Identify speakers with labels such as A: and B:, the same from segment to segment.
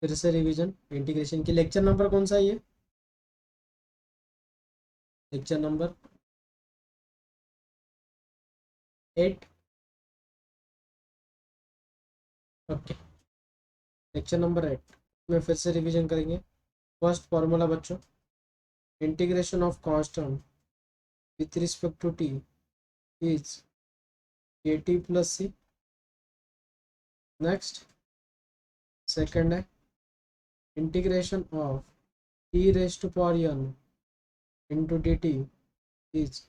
A: फिर से revision integration की। लेक्चर नंबर कौन सा है ये? Lecture number 8। ओके, लेक्चर नंबर 8 में फिर से रिवीजन करेंगे। फर्स्ट फॉर्मूला बच्चों, integration of constant with respect to t is k t plus c. Next, second है integration of t raise to power n into d t is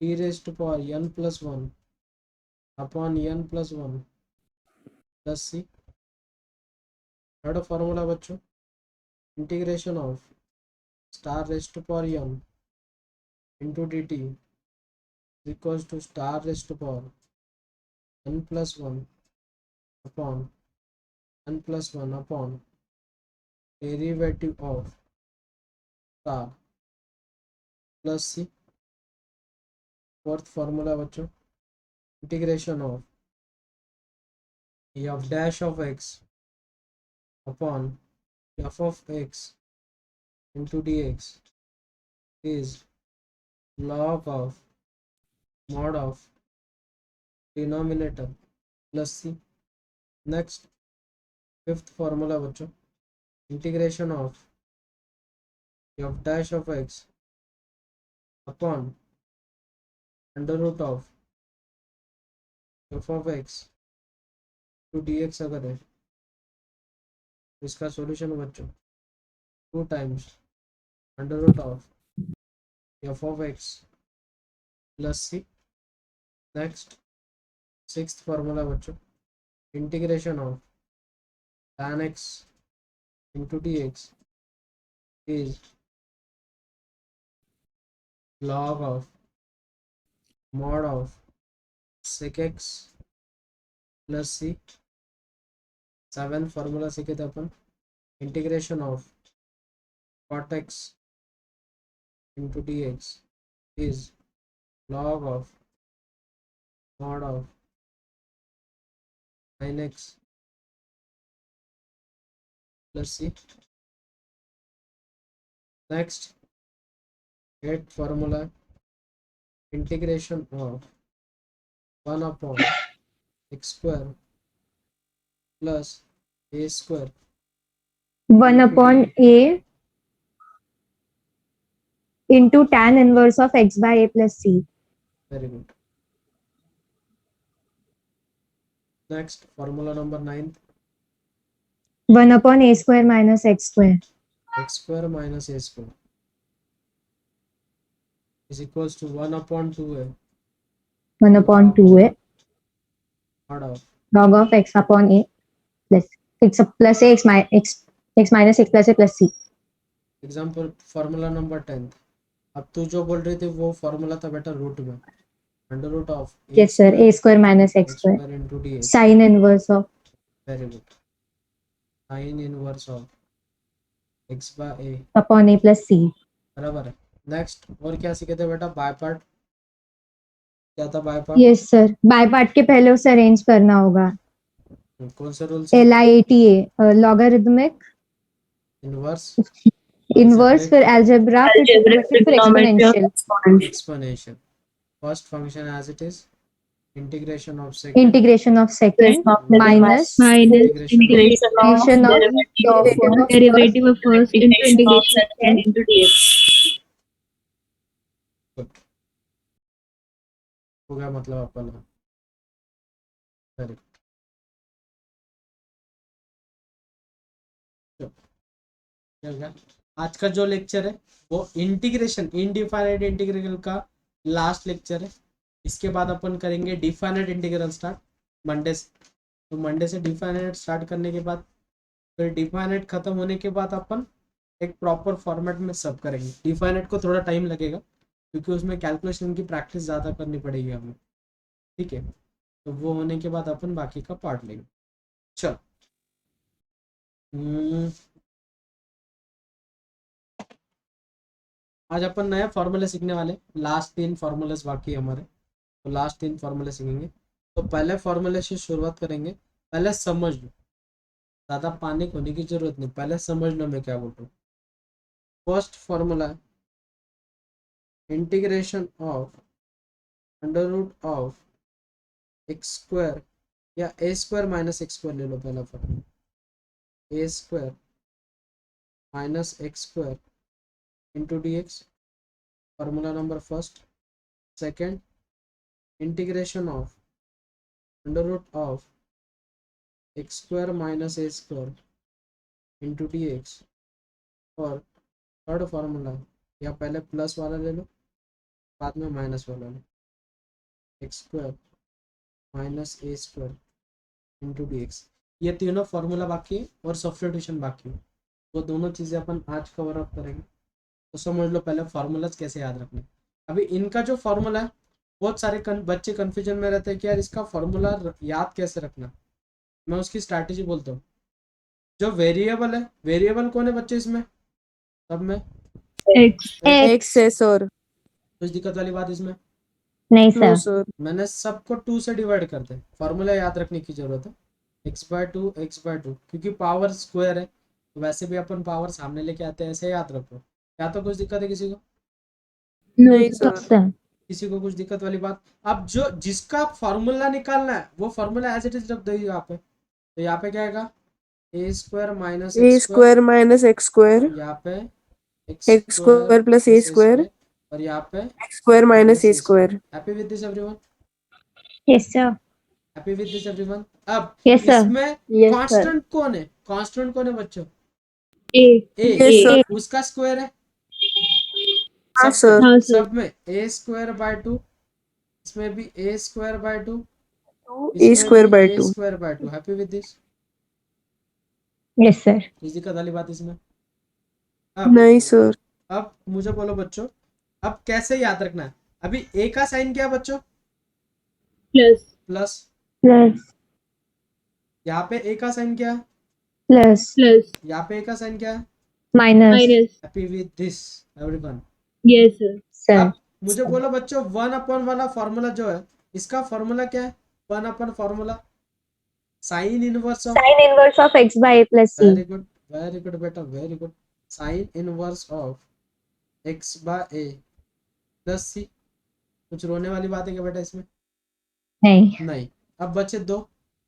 A: t raise to power n plus 1 upon n plus 1 plus c. Third formula बच्चों, integration of star raise to power n into d t equals to star raise to power n plus 1 upon n plus 1 upon derivative of star plus c. Fourth formula बच्चों, integration of f dash of x upon f of x into dx is log of mod of denominator plus c. Next, fifth formula बच्चों, integration of f dash of x upon under root of f of x to dx अगर है, इसका solution बच्चों 2 times under root of f of x plus c. Next, sixth formula बच्चों, integration of tan x into dx is log of mod of sec x plus c. Seven formula सीखे थे अपन, integration of cot x into dx is log of mod of sin x plus c. Next, eighth formula, integration of 1 upon x square plus a square
B: 1 upon a into tan inverse of x by a plus c.
A: Very good. Next, formula number 9,
B: 1 upon a square minus x square.
A: x square minus a square is equals to 1 upon 2a
B: 1 upon 2a
A: mod of
B: log of x upon a plus x plus a x minus x plus a plus c.
A: Example formula number 10। अब तू जो बोल रही थी वो formula था बेटा root में, under root of
B: Yes sir, a square minus x square
A: into dx.
B: sin inverse of
A: very good, sin inverse of x by a
B: upon a plus c.
A: बराबर है। नेक्स्ट, और क्या सीखे थे बेटा? By part. क्या था by part?
B: Yes sir, by part के पहले उसे अरेंज करना होगा।
A: कौन सा रूल से?
B: LIATA लॉगरिथमिक
A: इनवर्स,
B: इनवर्स फिर अलजेब्रा फिर ट्रिग्नोमेट्रिक फिर exponential.
A: Exponential. First function as it is integration of
B: integration of second minus integration of
C: derivative of first into integration of second into dx.
A: हो गया मतलब अपन। Very good. आज का जो lecture है वो इंटीग्रेशन इनडिफाइनाइट इंटीग्रल का लास्ट लेक्चर है। इसके बाद अपन करेंगे डिफाइनाइट इंटीग्रल स्टार्ट मंडे से। तो मंडे से डिफाइनाइट स्टार्ट करने के बाद फिर डिफाइनाइट खत्म होने के बाद अपन एक प्रॉपर फॉर्मेट में सब करेंगे। डिफाइनाइट को थोड़ा टाइम लगेगा क्योंकि उसमें कैलकुलेशन की प्रैक्टिस ज़्यादा करनी पड़ेगी हमें, ठीक है। तो वो होने के बाद अपन बाकी का पार्ट लेंगे। चलो, आज अपन नया फॉर्मूले सीखने वाले। लास्ट 3 फॉर्मूलेस बाकी हमारे, तो लास्ट 3 फॉर्मूले सीखेंगे। तो पहले फॉर्मूले से शुरुआत करेंगे। पहले समझ लो ज्यादा पैनिक होने की जरूरत नहीं, पहले समझ लो मैं क्या बोल रहा हूँ। First formula integration of under root of x square या a square minus x square ले लो, पहला फॉर्मूला a square minus x square into d x, formula number first. Second integration of under root of x square minus a square into d x. और third formula, या पहले plus वाला ले लो बाद में माइनस वाला लो, x square minus a square into d x. ये तीनों फार्मूला बाकी है और सब्स्टिट्यूशन बाकी है, वो दोनों चीज़ें अपन आज कवर अप करेंगे। तो समझ लो पहले फार्मूलाज कैसे याद रखने। अभी इनका जो फार्मूला है, बहुत सारे बच्चे कन्फ्यूजन में रहते हैं कि यार इसका फार्मूला याद कैसे रखना। मैं उसकी स्ट्रैटेजी बोलता हूँ। जो वेरिएबल है, वेरिएबल कौन है बच्चे इसमें सब में?
C: X.
D: एक्स है सर।
A: कुछ दिक्कत वाली बात इसमें?
B: नहीं
D: नो
B: सर,
D: सर।
A: मैंने सबको 2 से डिवाइड कर दे, फार्मूला याद रखने की जरूरत है। x/2 क्योंकि पावर स्क्वायर है, तो वैसे भी अपन पावर सामने लेके आते हैं, ऐसे याद रखो। क्या तो कुछ दिक्कत है किसी को?
C: No,
D: नहीं
C: sir.
D: सर।
A: किसी को कुछ दिक्कत वाली बात? अब जो जिसका फार्मूला निकालना है वो फार्मूला एज इट इज रख दो यहाँ पे। तो यहाँ पे क्या आएगा? ए square minus
D: a square minus x square,
A: यहाँ पे
D: x square plus a square,
A: और यहाँ पे
D: x square minus a square.
A: Happy with this everyone?
B: Yes sir,
A: happy with this everyone? अब
B: यस सर,
A: इसमें
C: Yes, sir.
A: कांस्टेंट कौन है? Constant कौन है बच्चों?
C: A.
A: ए।
D: Yes, sir.
A: उसका स्क्वायर है
D: हाँ
A: सब
D: सर।
C: हाँ सर.
A: सब में ए स्क्वायर बाय 2, इसमें भी a square by 2,
D: a square by
A: a
D: 2।
A: Square by 2। Happy with this?
B: Yes sir.
A: किसी दिक्कत वाली बात इसमें? अब
D: नहीं सर।
A: अब मुझे बोलो बच्चों, अब कैसे याद रखना है? अभी ए का साइन क्या है बच्चों?
C: Plus.
A: प्लस।
B: प्लस
A: यहाँ पे ए का साइन क्या है?
B: Plus
C: Plus.
A: यहाँ पे ए का साइन क्या है?
B: Minus.
C: Minus.
A: Happy with this everyone?
C: Yes, sir.
B: Sir,
A: अब मुझे बोलो बच्चों, 1 वाला फॉर्मूला जो है, इसका फॉर्मूला क्या है? 1 formula sine inverse of,
B: sine inverse of x by a plus c।
A: Very good बेटा, very good. Sine inverse of x by a plus c. कुछ रोने वाली बात है क्या बेटा इसमें?
B: नहीं।
A: नहीं। अब बचे 2,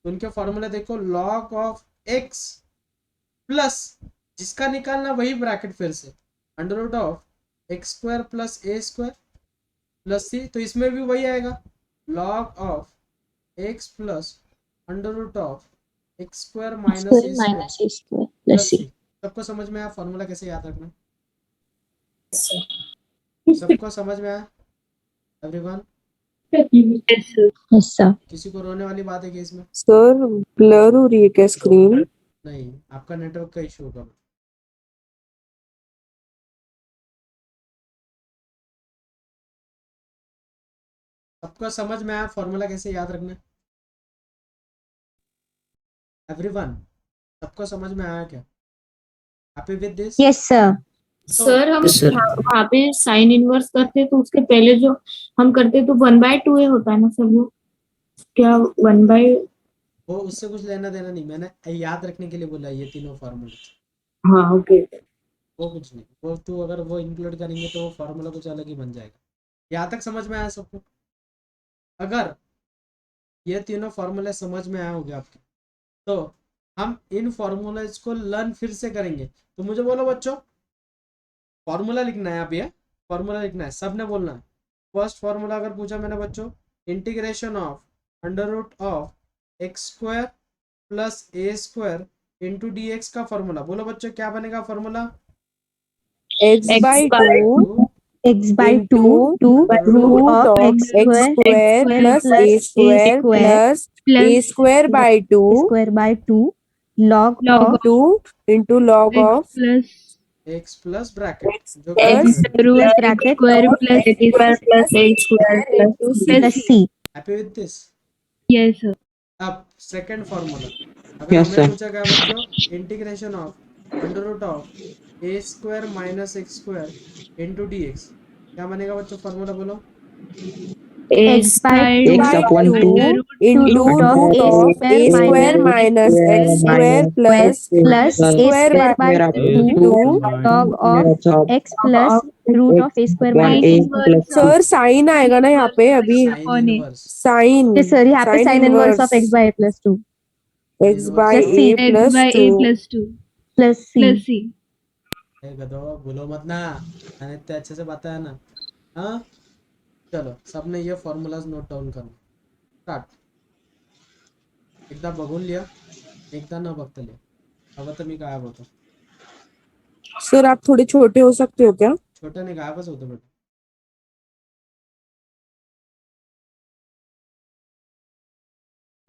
A: तो उनके फॉर्मूला देखो, लॉग ऑफ एक्स प्लस, जिसका निकालना वही ब्रैकेट फिर से, under root of x square plus a square plus c. तो इसमें भी वही आएगा, log of x plus under root of x square minus a square
B: a square
A: plus c. सबको समझ में आया फॉर्मूला कैसे याद रखना? सबको समझ में आया everyone?
C: Yes, sir.
B: Yes sir.
A: किसी को रोने वाली बात है कि इसमें?
D: सर ब्लर हो रही है क्या स्क्रीन?
A: नहीं, आपका नेटवर्क का इशू होगा। सबको समझ में आया फॉर्मूला कैसे याद रखना है एवरीवन? सबको समझ में आया क्या? Happy with this?
B: Yes sir.
E: Sir हम वहाँ पे साइन इनवर्स करते तो उसके पहले जो हम करते तो 1/2 होता है ना सर, वो क्या 1/?
A: वो उससे कुछ लेना देना नहीं, मैंने याद रखने के लिए बोला ये तीनों फार्मूले।
E: हाँ ओके।
A: वो कुछ नहीं, वो तू अगर वो इंक्लूड करेंगे तो वो फार्मूला कुछ अलग ही बन जाएगा। यहाँ तक समझ में आया सबको? अगर ये तीनों फार्मूले समझ में आए होंगे आपके, तो हम इन फार्मूलाज को लर्न फिर से करेंगे। तो मुझे बोलो बच्चों, फार्मूला लिखना है, अभी है फार्मूला लिखना है, सबने बोलना है। फर्स्ट फार्मूला अगर पूछा मैंने बच्चों, integration of under root of x square plus a square into d x का फार्मूला, बोलो बच्चों क्या बनेगा formula?
D: X by 2
B: x by 2
D: into
B: to
D: root of x
B: square
D: square plus a square plus a square by 2
B: square by 2 log
C: Log
B: of
D: 2 into log
C: X
D: of
C: plus
A: x plus bracket जो
D: X
C: root
B: bracket
C: square plus
D: x square plus a square plus c.
B: plus c।
A: Happy with this?
C: yes, sir.
A: अब second formula, अगर
D: Yes,
A: हमें
D: sir.
A: पूछा गया बच्चों integration of under root of a square minus x square into d x, क्या बनेगा बच्चों formula बोलो?
B: x by
C: x
D: by
C: upon
D: 2 into
B: root of
D: root
B: a
D: of
B: square
D: a square
B: minus
D: minus x square plus
B: plus
D: b
B: a
D: square
B: square by
D: by 2
B: log of x plus root of a square minus
C: sin
B: a square.
C: inverse
D: sir sine आएगा ना यहाँ पे अभी
A: sine
C: upon a.
A: Inverse
D: sine
B: Yes, sir. यहाँ पे
D: sine
B: sin inverse of x
D: इनवर्स
B: by a plus 2
D: x by
B: Plus
D: a
B: c
C: x
D: plus
C: by
D: 2
C: a plus 2
B: plus c.
C: plus c.
A: गधो भूलो मत ना, मैंने इतने अच्छे से बताया ना। हाँ चलो सबने ये फॉर्मूलाज नोट डाउन करो, स्टार्ट। एकदा बघून लिया, एकदा न बघता लिया, अब तर मी गायब होतो।
D: सर आप थोड़े छोटे हो सकते हो क्या?
A: छोट्याने गायबच होतो बेटा।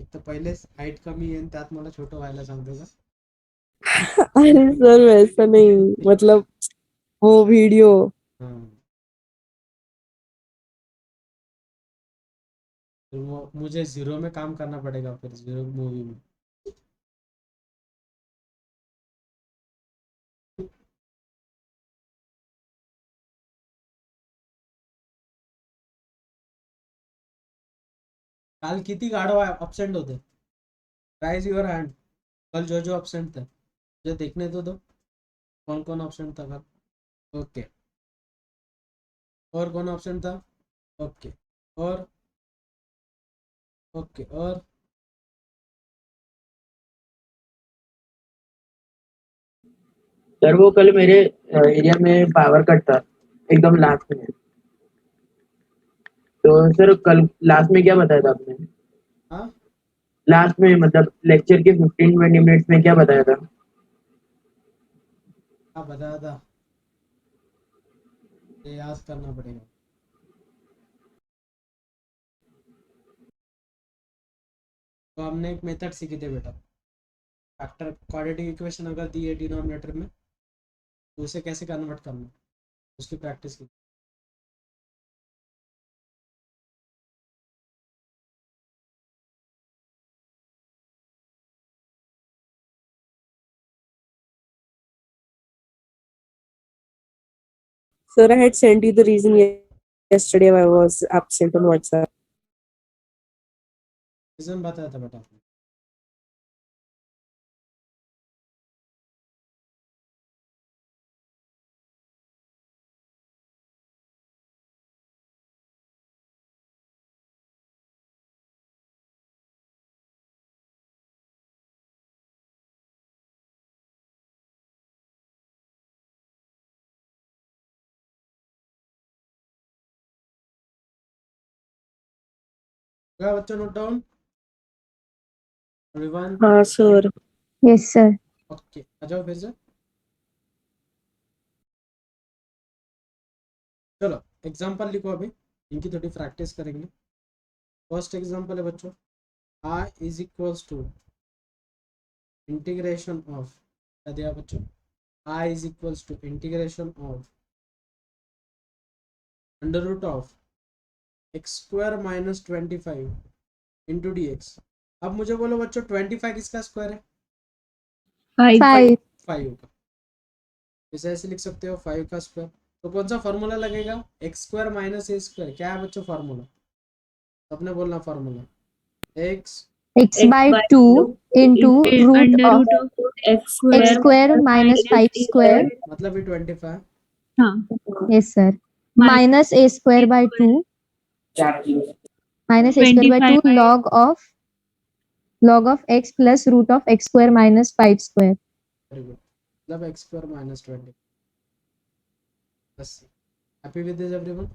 A: एक तर पहिलेच हाईट कमी आहे आणि त्यात मला छोटं व्हायला सांगतो का?
D: अरे सर वैसा नहीं, मतलब वो वीडियो
A: हाँ तो मुझे जीरो में काम करना पड़ेगा फिर, जीरो मूवी में। काल किती गाढव अपसेंट होते? Rise your hand. कल जो जो अपसेंट थे मुझे देखने तो दो, कौन कौन अपसेंट था कल। ओके, और कौन अपसेंट था? ओके, और ओके, और
F: सर वो कल मेरे एरिया में पावर कट था एकदम लास्ट में। तो सर कल लास्ट में क्या बताया था आपने?
A: हाँ
F: लास्ट में मतलब लेक्चर के 15-20 मिनट्स में क्या बताया था?
A: हाँ बताया था, ये याद करना पड़ेगा। तो हमने एक मेथड सीखी थी बेटा, फैक्टर क्वाड्रेटिक इक्वेशन अगर दी है डिनोमिनेटर में तो उसे कैसे कन्वर्ट करना, उसकी प्रैक्टिस की।
D: sir, I had sent you the reason yesterday I was absent on WhatsApp.
A: Reason बताया था बेटा आपने। क्या बच्चों नोट डाउन एवरीवन?
D: हाँ सर।
B: Yes, sir.
A: ओके आ जाओ फिर से। चलो एग्जांपल लिखो, अभी इनकी थोड़ी प्रैक्टिस करेंगे। फर्स्ट एग्जांपल है बच्चों, i is equals to integration of, क्या दिया बच्चों? i is equals to integration of under root of x square minus 25 into d x. अब मुझे बोलो बच्चों 25 किसका स्क्वायर है?
C: 5
B: 5.
A: 5 का। इसे ऐसे लिख सकते हो 5 का स्क्वायर। तो कौन सा फॉर्मूला लगेगा? X square minus a square. क्या है बच्चों फॉर्मूला? सबने बोलना formula, x
B: X by 2 into root
C: under
B: of
C: root of x
B: x
C: square
B: square minus 5 square.
A: मतलब ये 25
C: हाँ
B: Yes, sir.
C: minus
B: Minus a square by 2. Minus a square by 2
C: 25
B: log of x plus root of x square minus 5 square.
A: Very good. मतलब x square minus 20। बस happy with this everyone?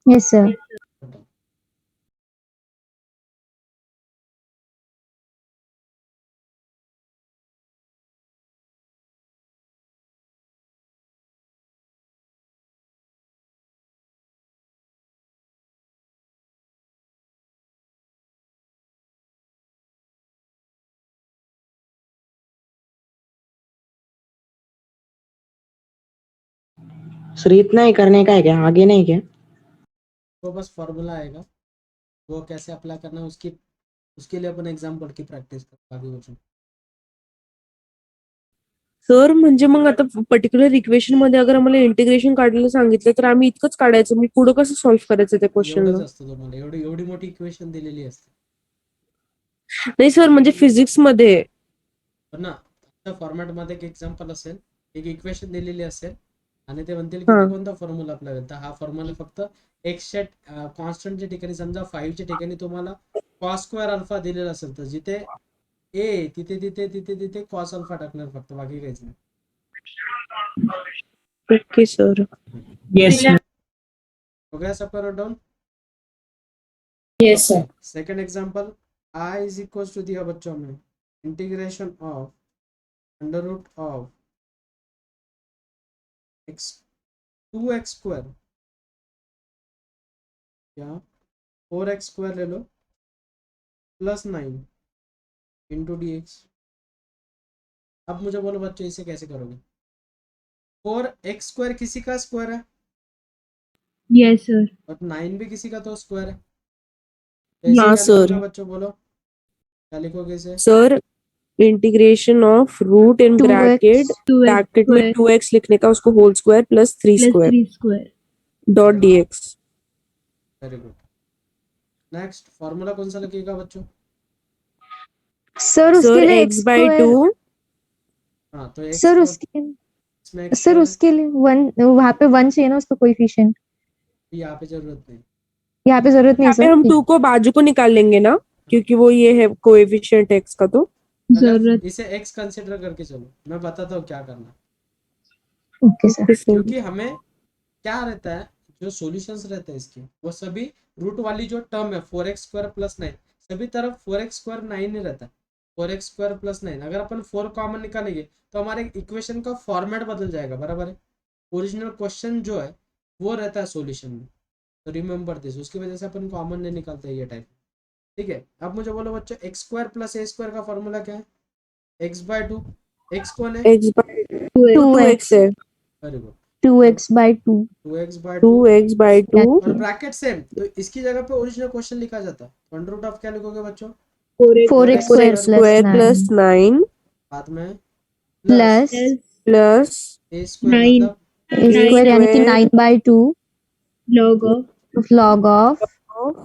B: Yes, sir.
F: Sir इतना ही करने का है क्या, आगे नहीं क्या?
A: तो बस फॉर्मूला आएगा, वो कैसे अप्लाई करना है उसके लिए अपन एग्जाम्पल की प्रैक्टिस कर आगे कुछ नहीं।
D: सर म्हणजे मग आता पर्टिक्युलर इक्वेशन मध्ये अगर आम्हाला इंटिग्रेशन काढायला सांगितलं तर आम्ही इतकंच काढायचं, मग पुढं कसं सॉल्व्ह करायचं त्या क्वेश्चनला?
A: एवढंच असतं तुम्हाला, एवढी एवढी मोठी इक्वेशन दिलेली असते.
D: नाही सर, म्हणजे फिजिक्स मध्ये.
A: पण ना त्या फॉर्मॅट मध्ये एक एक्झाम्पल असेल, एक इक्वेशन दिलेली असेल आणि ते म्हणतील
D: हा.
A: की कोणता फॉर्म्युला आपला तर हा फॉर्म्युला फक्त एक्सच्या कॉन्स्टंटच्या ठिकाणी समजा 5च्या ठिकाणी तुम्हाला कॉस स्क्वेअर अल्फा दिलेला असेल तर जिथे ए तिथे तिथे तिथे तिथे कॉस अल्फा टाकणार फक्त, बाकी काहीच नाही.
D: Okay sir.
F: Yes, sir.
A: हो गया सबका note down.
F: Yes, sir.
A: Second example, i is equal to दिया बच्चों में integration of under root of x 2x square या 4x स्क्वायर ले लो प्लस 9 इंटू डी एक्स. अब मुझे बोलो बच्चों इसे कैसे करोगे? 4x स्क्वायर किसी का स्क्वायर है
C: Yes, sir.
A: और 9 भी किसी का तो स्क्वायर है. तो इसे
D: हाँ,
A: क्या
D: sir.
A: लिखोगे बच्चों, बोलो क्या लिखोगे इसे?
D: सर इंटीग्रेशन ऑफ रूट इन
B: 2x
D: ब्रैकेट
C: 2x
D: ब्रैकेट में
C: square
D: 2x लिखने का, उसको whole square plus 3
C: plus
D: square
C: 3 square.
D: Dot dx.
A: Very good. Next formula कौन सा लगेगा बच्चों?
B: सर उसके
D: सर
B: लिए
D: x बाई
B: x2
D: टू.
A: हाँ तो x
B: सर
A: को
B: उसके
A: इसमें x
B: सर
A: स्क्वायर है,
B: उसके लिए 1 वहां पे 1 चाहिए ना उसका कोएफिशिएंट.
A: यहाँ पे जरूरत नहीं.
B: यहाँ पे जरूरत नहीं
D: यहाँ पे
B: सर.
D: हम 2 को बाजू को निकाल लेंगे ना, क्योंकि वो ये है कोएफिशिएंट x का. तो
A: अगर
C: जरूरत.
A: इसे x कंसिडर करके चलो, मैं बताता हूँ क्या करना.
B: Okay sir.
A: क्योंकि हमें क्या रहता है, जो सॉल्यूशंस रहते हैं इसके वो सभी रूट वाली जो टर्म है 4x स्क्वायर प्लस 9 सभी तरफ 4x स्क्वायर 9 ही रहता है. 4x स्क्वायर प्लस 9 अगर अपन 4 कॉमन निकालेंगे तो हमारे इक्वेशन का फॉर्मेट बदल जाएगा. बराबर है. ओरिजिनल क्वेश्चन जो है वो रहता है सॉल्यूशन में. तो रिमेंबर दिस, उसकी वजह से अपन कॉमन नहीं निकालते ये टाइप. ठीक है. अब मुझे बोलो बच्चों x square plus a square का फॉर्मूला क्या है? X by 2. एक्स कौन है?
D: x बाई
B: 2x
D: 2x है.
A: Very good.
B: 2x by 2.
A: 2x by 2
D: 2x by 2
A: और ब्रैकेट सेम. तो इसकी जगह पे ओरिजिनल क्वेश्चन लिखा जाता है. अंडर रूट ऑफ क्या लिखोगे बच्चों?
B: 4x square plus
D: square
B: 9
D: plus 9
A: बाद में
B: plus
D: प्लस
A: ए स्क्वायर
C: 9
A: मतलब
B: a square यानी कि 9 by 2
C: log of
B: log of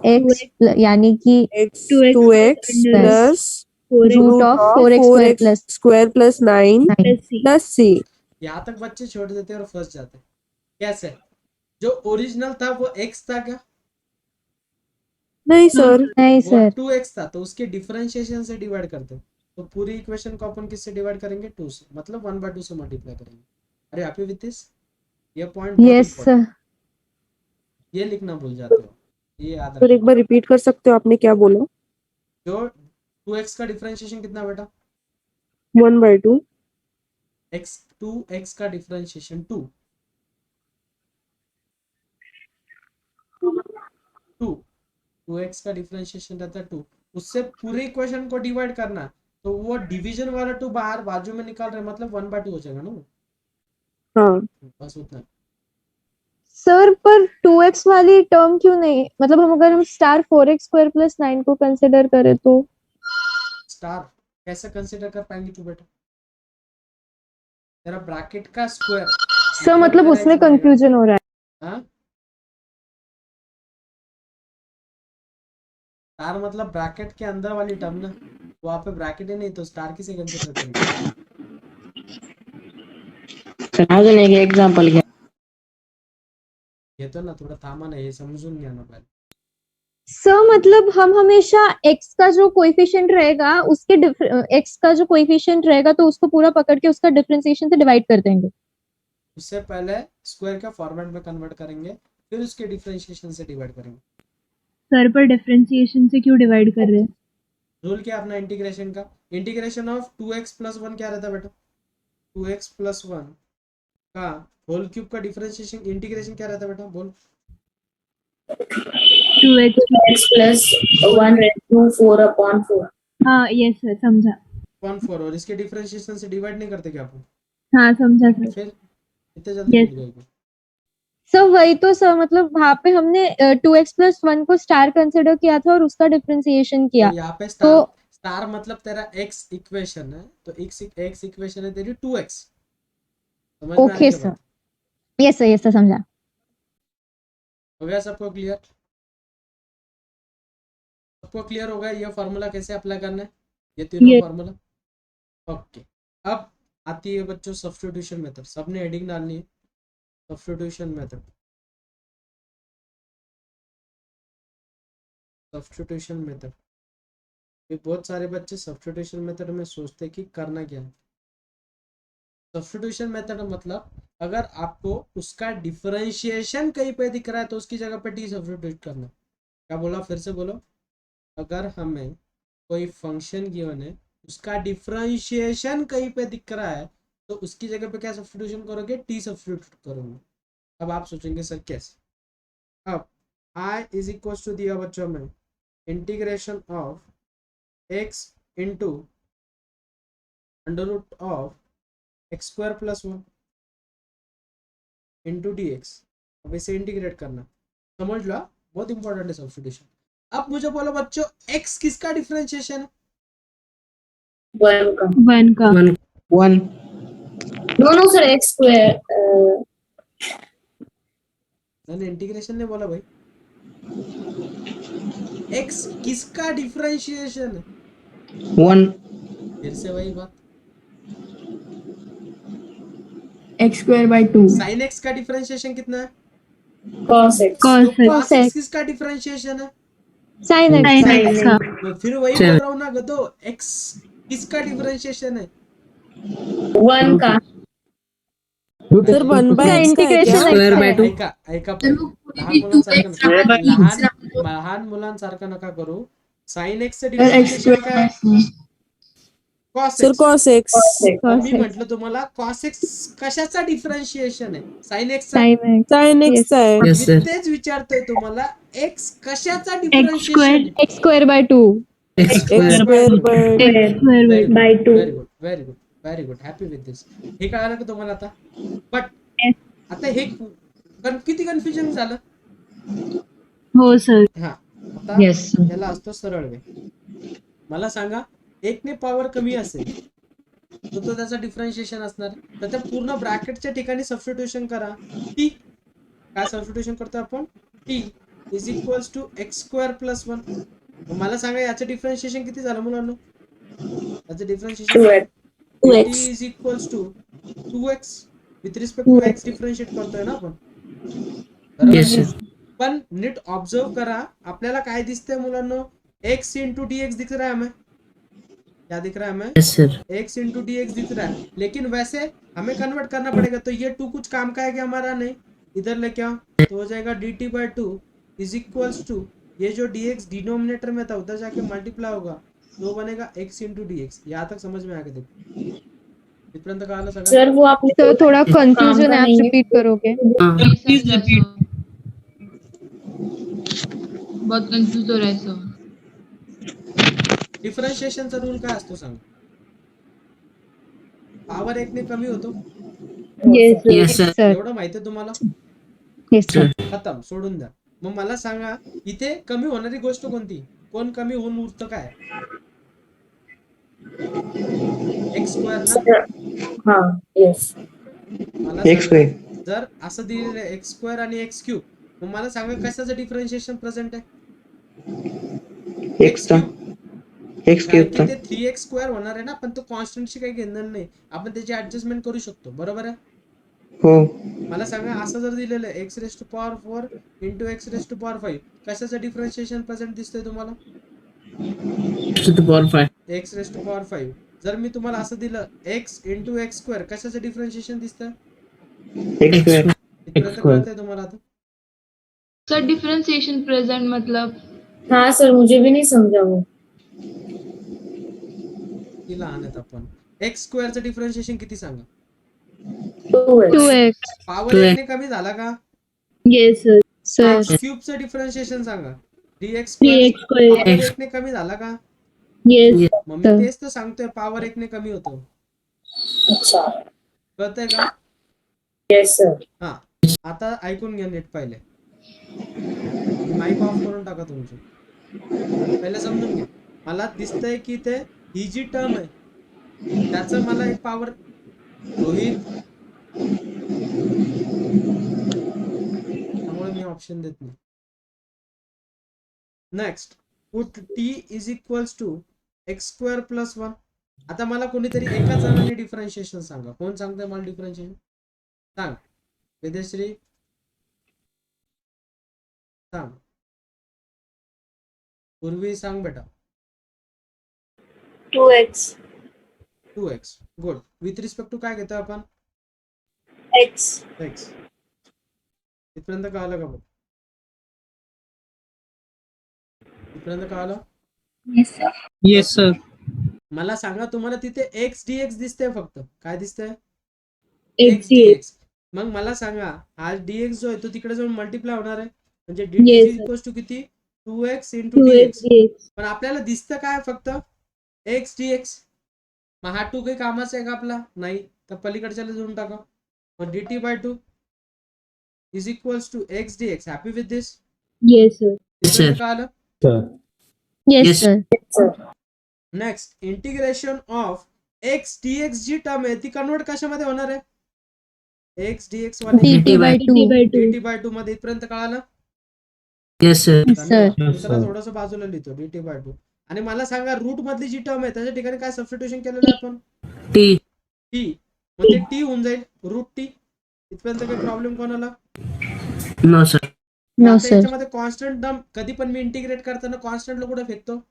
B: x यानी कि
D: x
C: 2x
D: 2x
C: under
D: plus
C: 4x
B: root of 4x square
D: 4x
B: plus
D: square plus 9
B: 9.
C: plus c.
D: Plus c.
A: यहाँ तक बच्चे छोड़ देते हैं और फंस जाते हैं. कैसे? जो ओरिजिनल था वो x था क्या?
D: नहीं सर,
B: नहीं
A: वो
B: सर.
A: 2x था तो उसके डिफरेंशिएशन से डिवाइड करते हैं. तो पूरी इक्वेशन को अपन किससे डिवाइड करेंगे? 2 से, मतलब 1/2 से मल्टीप्लाई करेंगे. अरे हैप्पी विद दिस? ये पॉइंट
B: यस सर.
A: ये लिखना भूल जाते हो, ये याद
D: सर एक
A: रखना.
D: बार रिपीट कर सकते हो आपने क्या बोला?
A: जो 2x का डिफरेंशिएशन कितना बेटा?
D: 1/2.
A: x 2x का डिफरेंशिएशन 2x का डिफरेंशिएशन रहता है 2. उससे पूरे इक्वेशन को डिवाइड करना है. तो वो डिवीजन वाला 2 बाहर बाजू में निकाल रहे हैं, मतलब 1/2 हो जाएगा ना वो.
D: हाँ
A: बस उतना.
B: सर पर 2x वाली टर्म क्यों नहीं, मतलब हम स्टार 4x स्क्वायर प्लस 9 को कंसिडर करें तो
A: स्टार कैसे कंसीडर कर पाएंगे तू बेटा? तेरा ब्रैकेट का स्क्वायर
B: सर मतलब उसमें कंफ्यूजन हो रहा है.
A: हाँ, स्टार मतलब ब्रैकेट के अंदर वाली टर्म ना. वहाँ पे ब्रैकेट ही नहीं तो स्टार किसे कंसीडर करेंगे?
F: एग्जांपल घ्या.
A: घेतो ना, थोडं थांबा ना, हे समजून घ्या ना पहिले.
B: सर मतलब हम हमेशा x का जो कोएफिशिएंट रहेगा उसके x का जो कोएफिशिएंट रहेगा तो उसको पूरा पकड़ के उसका डिफरेंशिएशन से डिवाइड कर देंगे.
A: उससे पहले स्क्वायर का फॉर्मेट में कन्वर्ट करेंगे, फिर उसके डिफरेंशिएशन से डिवाइड करेंगे.
C: सर पर डिफरेंशिएशन से क्यों डिवाइड कर रहे हैं?
A: रूल क्या अपना इंटीग्रेशन का? इंटीग्रेशन ऑफ 2x प्लस 1 क्या रहता है बेटा? 2x प्लस 1 का होल क्यूब का डिफरेंशिएशन इंटीग्रेशन क्या रहता है बेटा? बोल.
C: 2x
E: plus 1 into 4 upon 4.
C: हाँ यस सर समझा.
A: 1/4 और इसके डिफरेंशिएशन से डिवाइड नहीं करते क्या अपन?
C: हाँ समझा सर.
A: फिर इतने जल्दी
C: Yes.
A: भूल गए क्या?
B: सर वही तो सर, मतलब वहाँ पे हमने 2x प्लस 1 को स्टार कंसिडर किया था और उसका डिफरेंशिएशन किया.
A: तो यहाँ पे
B: तो
A: स्टार मतलब तेरा एक्स इक्वेशन है, तो एक्स इक्वेशन है तेरी 2x। समझ में आ रही
B: ओके
A: क्या
B: सर,
A: बात?
B: यस सर समझा।
A: हो गया सबको क्लियर? सबको क्लियर हो गया ये फॉर्मूला कैसे अप्लाई करना है, ये तीनों
C: Yes.
A: फॉर्मूला? ओके, अब आती है बच्चों सब्स्टिट्यूशन मेथड। सबने हेडिंग डालनी है सब्स्टिट्यूशन मेथड। सब्स्टिट्यूशन मेथड, ये बहुत सारे बच्चे सब्स्टिट्यूशन मेथड में सोचते कि करना क्या है। सब्स्टिट्यूशन मेथड मतलब अगर आपको उसका डिफरेंशिएशन कहीं पे दिख रहा है तो उसकी जगह पे टी सब्स्टिट्यूट करना। क्या बोला, फिर से बोलो। अगर हमें कोई फंक्शन गिवन है, उसका डिफरेंशिएशन कहीं पे दिख रहा है तो उसकी जगह पे क्या सब्स्टिट्यूशन करोगे, टी सब्स्टिट्यूट करोगे। अब आप सोचेंगे सर कैसे? अब i इज इक्वल टू दिया बच्चों में integration of x into under root of x square plus 1 into d x. अब इसे इंटीग्रेट करना, समझ लो, बहुत इंपॉर्टेंट है सब्स्टिट्यूशन। अब मुझे बोलो बच्चों, x किसका डिफरेंशिएशन है?
E: 1 का।
C: 1 का
F: 1
E: नो सर, एक्स स्क्वायर।
A: मैंने इंटीग्रेशन नहीं बोला भाई, x किसका डिफरेंशिएशन है?
F: 1
A: फिर से वही बात,
E: x²/2
A: sin x का डिफरेंशिएशन कितना है?
E: cos x।
C: cos
A: तो
C: x
A: cos
B: Cos
A: x
B: x।
A: किसका डिफरेंशिएशन है?
B: साइन एक्स
C: sin
B: का।
C: x का
A: तो फिर वही बोल रहा हूँ ना गधो, x किसका डिफरेंशिएशन है?
E: 1 का।
D: सर 1/x का है क्या?
B: इंटीग्रेशन एक्स है।
A: ऐका ऐका पहिले. लहान मुलांसारखं नका करू. साइन एक्सचं डिफरन्शिएशन काय? Cos
D: sir
A: x.
D: cos x.
A: मी म्हटलं तुम्हाला कॉस एक्स कशाचा डिफरन्शिएशन आहे? साइन एक्सचा.
B: Sine x.
D: sin x
B: Yes.
D: चा आहे.
F: Yes,
A: मी
F: sir.
A: तेच विचारतोय तुम्हाला, एक्स कशाचा
C: x
A: डिफरन्शिएशन
C: square
A: आहे?
B: X square by 2।
F: X
D: x
F: square.
D: square by
C: x square
A: very
C: by
A: good,
E: 2
A: very good, very good, very good. Happy with this. हे कळालं का तुम्हाला आता? But
C: Yes.
A: आता हे किती कन्फ्युजन झालं?
C: हो सर
A: हा, आता
F: Yes, sir.
A: याला असतो सरळ वे. मला सांगा, एकने पॉवर कमी असेल तर तो त्याचा डिफरन्शिएशन असणार, तर त्या पूर्ण ब्रॅकेटच्या ठिकाणी सबस्टिट्यूशन करा. टी काय सबस्टिट्यूशन करतो आपण? T is equals to x square plus 1. मला सांगा याचं डिफरन्शिएशन किती झालं मुलांनो? याचं differentiation
E: 2x.
A: T is equals to 2x with respect to x differentiate करतोय ना आपण, बरोबर?
F: Yes, sir.
A: पण नीट ऑब्झर्व करा, आपल्याला काय दिसतंय मुलांनो? x इंटू डी एक्स दिख रहा है हमें. क्या दिख रहा है हमें?
F: Yes, sir.
A: x into d x दिख रहा है, लेकिन वैसे हमें कन्वर्ट करना पड़ेगा. तो ये 2 कुछ काम का है क्या हमारा? नहीं. इधर लेके आओ तो हो जाएगा dt by 2 is equals to, ये जो dx डिनोमिनेटर में था उधर जाके मल्टीप्लाई होगा तो बनेगा x इंटू डी एक्स. यहाँ तक समझ में आ गया? देखो इतपर्यंत कळालं सगळं?
E: सर वो आपने
B: तो थोड़ा
E: काम
B: कंफ्यूजन
E: का
B: है, आप
E: नहीं है.
B: रिपीट करोगे?
G: Please repeat. बहुत कंफ्यूज हो रहा है सब.
A: डिफरन्शिएशनचा रूल काय असतो सांग? पॉवर 1 ने कमी होतो,
C: yes sir
F: Yes, sir.
B: Sir.
A: एवढं माहिती आहे तुम्हाला?
B: Yes sir.
A: खतम, सोडून द्या. मग मला सांगा, इथे कमी होणारी गोष्ट कोणती? कोण कमी होऊन उरतं काय? एक्स स्क्वेअर ना.
E: हाँ यस.
A: मला
F: X
A: सांगा,
F: square.
A: जर असं दिलेलं आहे एक्स स्क्वेअर आणि एक्स क्यूब, मग मला सांगा कशाचं डिफरन्शिएशन प्रेझेंट आहे?
F: X चा. X
A: कारण
F: cube
A: की
F: चा.
A: ते 3x स्क्वेअर होणार आहे ना, पण तो कॉन्स्टंटशी काही घेणार नाही. आपण त्याची ऍडजस्टमेंट करू शकतो, बरोबर आहे?
F: हो.
A: मला सांगा, असं जर दिलेलं आहे x raise to power 4 into x raise to power 5, कशाचं डिफरन्शिएशन प्रेझेंट दिसतंय तुम्हाला?
F: To the power 5.
A: X raise to power 5. जर मी तुम्हाला असं दिलं एक्स इंटू एक्स स्क्वेअर, कशाचं डिफरन्शिएशन दिसतं?
F: X square.
A: इथपर्यंत
F: square.
A: कळतंय तुम्हाला आता?
G: सर डिफरेंशिएशन प्रेजेंट मतलब
E: हाँ सर, मुझे भी नहीं समझा वो.
A: किती लहान आहेत आपण. एक्स स्क्वेअरचं डिफरन्शिएशन किती सांगा?
E: 2x.
B: 2x.
A: पॉवर 1 ने कमी झाला का?
C: yes sir
B: sir.
A: एक्स क्यूबचं डिफरन्शिएशन सांगा. dx
C: 3x square
A: पॉवर 1 ने कमी झाला का?
C: yes
A: मग मी तेच तर सांगतोय, पॉवर 1 ने कमी होतो.
E: अच्छा.
A: कळतंय का?
E: Yes sir.
A: हा, आता ऐकून घ्या नीट. पहिले माईक ऑफ करून टाका तुमची, पहिले समजून घ्या. मला दिसतंय की ते ही जी टर्म आहे त्याचं मला एक पॉवर रोहित, त्यामुळे मी ऑप्शन देत नाही. Next, put t is equals to x square plus 1. आता मला कोणीतरी एका जणाने डिफरन्शिएशन सांगा. कोण सांगतंय मला डिफरन्शिएशन? सांग विदेश्री, सांग. पूर्वी सांग बेटा.
E: 2x
A: 2x. Good. With respect to काय घेतो आपण?
E: x
A: x. इथपर्यंत कळालं का बघ? इथपर्यंत कळालं?
H: Yes sir.
A: मला सांगा, तुम्हाला तिथे एक्स डीएक्स दिसतंय फक्त. काय दिसतंय?
C: X
A: dx. मग मला सांगा, हा dx जो आहे तो तिकडे जाऊन मल्टिप्लाय होणार आहे, म्हणजे dt
C: Yes,
A: is
C: sir.
A: Equals to किती? 2x into
C: 2x
A: dx.
C: dx.
A: पण आपल्याला दिसतं काय फक्त? x dx. मग हा 2 काही कामाचा आहे का आपला? नाही. तर पलीकडच्याला जोडून टाका. मग dt by 2 is equals to x dx. Happy with this?
C: Yes, sir.
A: इथपर्यंत कळालं?
B: Yes,
F: Yes.
B: sir.
A: Next, integration of x dx जी टर्म आहे ती कन्वर्ट कशामध्ये होणार आहे? x dx वाली
B: dt by 2.
C: dt by 2.
A: dt by 2 मध्ये. इथपर्यंत कळालं?
F: Yes, sir.
B: Yes, sir.
A: धन्यवाद.
H: Yes,
A: दुसरा
H: sir.
A: थोडस बाजूला लिहितो, dt बाय 2. आणि मला सांगा, रूट मधली जी टर्म आहे त्याच्या ठिकाणी काय सबस्टिट्यूशन केलेलं आहे आपण?
F: T.
A: t. मग ते t होऊन जाईल, रूट t. इथपर्यंत काही प्रॉब्लेम कोणाला?
F: No, sir.
B: No,
A: आता
B: sir.
A: याच्यामध्ये कॉन्स्टंट टर्म कधी पण मी इंटिग्रेट करताना कॉन्स्टंट कुठे फेकतो?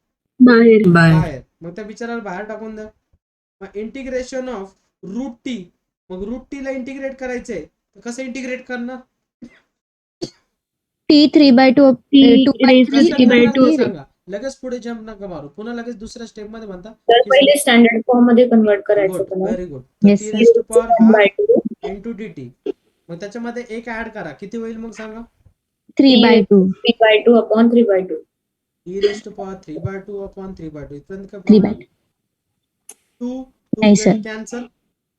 C: बाहेर.
F: Bye.
A: बाहेर. मग त्या बिचाराला बाहेर टाकून द्या. मग इंटिग्रेशन ऑफ रूट टी. मग रूट टी ला इंटिग्रेट करायचंय तर कसं इंटिग्रेट करणार?
B: T 3 by 2.
C: T
B: 2 by
C: raised to
B: 3
A: कसं
C: 3 by
A: करणार
C: 2.
A: ते सांगा. लगेच पुढे जम्प नका मारू, पुन्हा लगेच दुसऱ्या स्टेप मध्ये म्हणता
E: तर
A: की
E: पहिले स्टँडर्ड फॉर्म मध्ये कन्वर्ट करायचं
A: गुड,
E: त्याला.
A: Very good. तर
B: Yes,
A: t
B: sir.
A: Raise to power half
E: by 2
A: into d t. मग त्याच्यामध्ये एक ऍड करा, किती होईल मग सांगा?
B: 3 by 2.
E: 3 by 2 upon 3 by 2.
A: T raise to power 3 by 2 upon 3 by 2. इथपर्यंत काय
B: 3 by
A: प्रॉब्लेम? 2
B: नाही,
A: 2
B: sir.
A: Get cancel.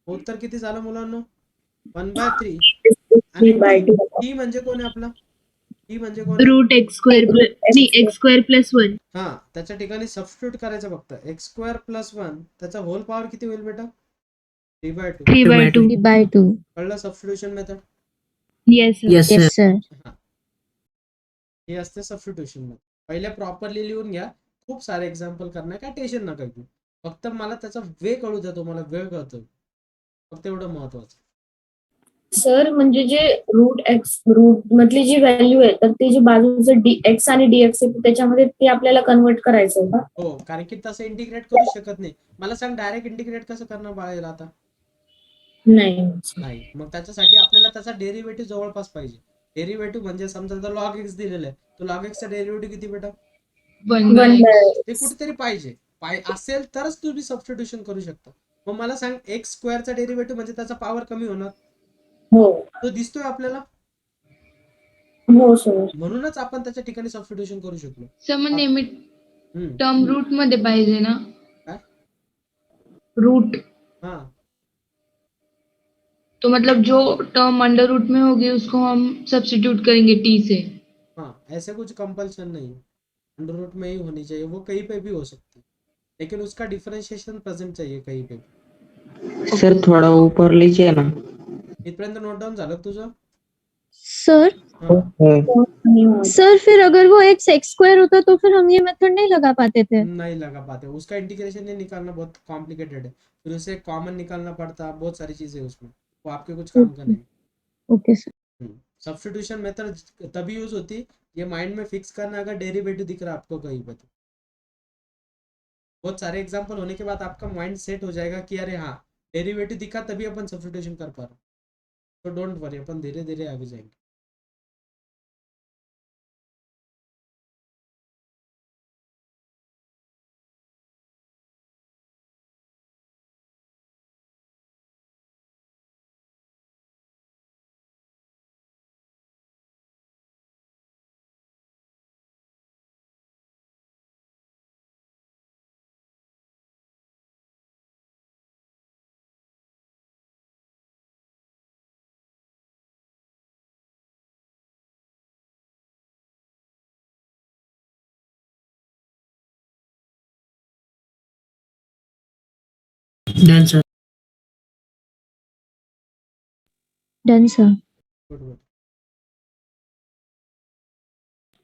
A: उत्तर किती झालं मुलांना? 1 बाय 3.
E: 3 by 2
A: टी म्हणजे कोण आहे आपला? टी म्हणजे कोण आहे?
C: Root x square plus नाही, x square plus 1.
A: हा, त्याच्या ठिकाणी सबस्टिट्यूट करायचं फक्त. एक्स स्क्वेअर प्लस 1 त्याचा होल पॉवर किती होईल बेटा? 3 बाय 2.
C: 3 by 2.
B: 3 by 2.
A: कळलं substitution method?
C: Yes, sir.
F: Yes, sir.
B: Yes, sir.
A: हा, हे असते सबस्टिट्यूशन मध्ये. पहिले प्रॉपरली लिहून घ्या. खूप सारे एक्झाम्पल करणार, काय टेन्शन नका घेऊ. फक्त मला त्याचा वे कळू द्या, तुम्हाला वेळ कळतो, फक्त एवढं महत्वाचं.
E: सर म्हणजे जे रूट मधली जी व्हॅल्यू आहे तर ते जे बाजूचं x आणि dx आहे त्याच्यामध्ये ते आपल्याला कन्वर्ट करायचं आहे का?
A: हो, कारण की तसं इंटिग्रेट करू शकत नाही. मला सांग, डायरेक्ट इंटिग्रेट कसं करणार बाळाला आता?
E: नाही.
A: नाही. मग त्याच्यासाठी आपल्याला त्याचा डेरिव्हेटिव्ह जवळपास पाहिजे. डेरिव्हेटिव्ह म्हणजे समजा जर लॉग एक्स दिलेलं आहे, तर लॉग एक्सचा डेरिव्हेटिव्ह किती बेटा?
G: 1 by
E: 1 by
A: ते कुठेतरी पाहिजे. असेल तरच तुम्ही सबस्टिट्यूशन करू शकता. मग मला सांग, एक्स स्क्वेअरचा डेरिव्हेटिव्ह म्हणजे त्याचा पॉवर कमी होणार.
E: हो
A: तो दिसतोय आपल्याला,
E: हो सर.
A: म्हणूनच आपण त्याच्या ठिकाणी सबस्टिट्यूशन करू शकलो.
G: सर मग नेहमी
A: हम्म.
G: टर्म रूट मध्ये पाहिजे ना?
A: काय?
G: रूट,
A: हा,
G: तो मतलब जो टर्म अंडर रूट में होगी उसको हम सब्स्टिट्यूट करेंगे टी से.
A: हाँ, ऐसे कुछ कंपल्सन नहीं है. अंडर रूट में ही होनी चाहिए, वो कहीं पे भी हो सकती है, लेकिन उसका डिफरेंशिएशन प्रेजेंट चाहिए कहीं पे भी.
F: सर थोड़ा ऊपर लीजिए ना.
A: इथपर्यंत नोट डाउन झालं का तुझं?
B: Sir,
A: हाँ.
B: sir, फिर अगर वो x square होता तो फिर हम ये मेथड नहीं लगा पाते थे.
A: नहीं लगा पाते, उसका इंटीग्रेशन नहीं निकालना बहुत कॉम्प्लिकेटेड है, फिर उसे कॉमन निकालना पड़ता, बहुत सारी चीजें हैं उसमें, वो आपके कुछ काम का नहीं.
B: Okay, sir.
A: सब्स्टिट्यूशन मेथड तभी यूज होती, ये माइंड में फिक्स करना, अगर डेरिवेटिव दिख रहा है आपको कहीं पे तो. बहुत सारे एग्जांपल होने के बाद आपका माइंड सेट हो जाएगा कि अरे हाँ, डेरिवेटिव दिखा तभी अपन सब्स्टिट्यूशन कर पा रहे. तो डोंट वरी, अपन धीरे धीरे आगे जाएंगे.
H: Done, sir.
B: Done sir.
A: Good good.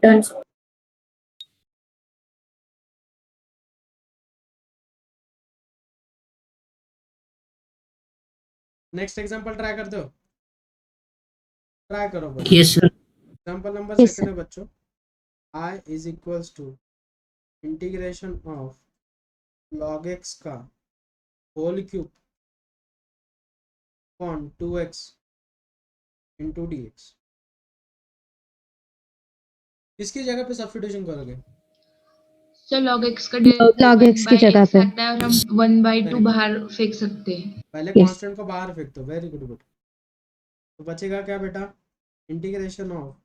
E: Done.
A: Next example try करते हो? ट्राई करो बच्चों.
H: Yes, sir.
A: Example number
B: Yes,
A: second है बच्चों. I is equals to integration of log x का whole cube upon 2x into dx. किसकी जगह पे सब्स्टिट्यूशन करोगे?
G: सर log x का
B: log x की जगह पे.
G: आता है और हम 1/2
A: Correct.
G: बाहर फेंक सकते हैं.
A: पहले
B: Yes.
A: कांस्टेंट को बाहर फेंक दो. Very good good. तो बचेगा क्या बेटा? Integration of